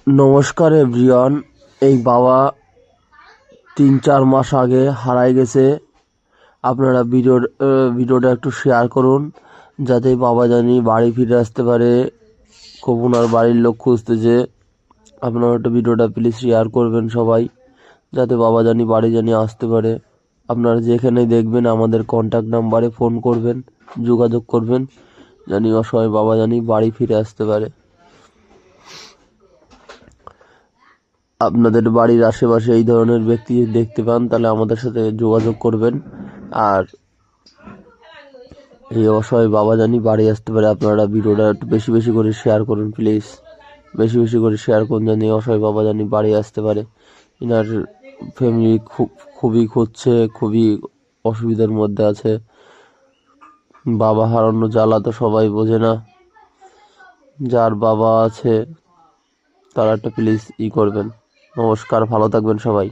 নমস্কার এভরিওয়ান। এই বাবা 3-4 মাস আগে হারাই গেছে। আপনারা ভিডিওটা একটু শেয়ার করুন, যাতে বাবা জানি বাড়ি ফিরে আসতে পারে। খুব ওনার বাড়ির লোক খুঁজতেছে। আপনারা একটু ভিডিওটা প্লিজ শেয়ার করবেন সবাই, যাতে বাবা জানি বাড়ি জানি আসতে পারে। আপনারা যেখানে দেখবেন আমাদের কন্ট্যাক্ট নাম্বারে ফোন করবেন, যোগাযোগ করবেন, জানি অসহায় বাবা জানি বাড়ি ফিরে আসতে পারে। আপনাদের বাড়ির আশেপাশে এই ধরনের ব্যক্তি যদি দেখতে পান, তাহলে আমাদের সাথে যোগাযোগ করবেন। আর এই অসহায় বাবা জানি বাড়ি আসতে পারে। আপনারা ভিডিওটা একটু বেশি বেশি করে শেয়ার করুন প্লিজ, বেশি বেশি করে শেয়ার করুন, জানি অসহায় বাবা জানি বাড়ি আসতে পারে। ইনার ফ্যামিলি খুবই খুঁজছে, খুবই অসুবিধার মধ্যে আছে। বাবা হারানো জ্বালা তো সবাই বোঝে না। যার বাবা আছে তারা একটা প্লিজ করবেন। নমস্কার, ভালো থাকবেন সবাই।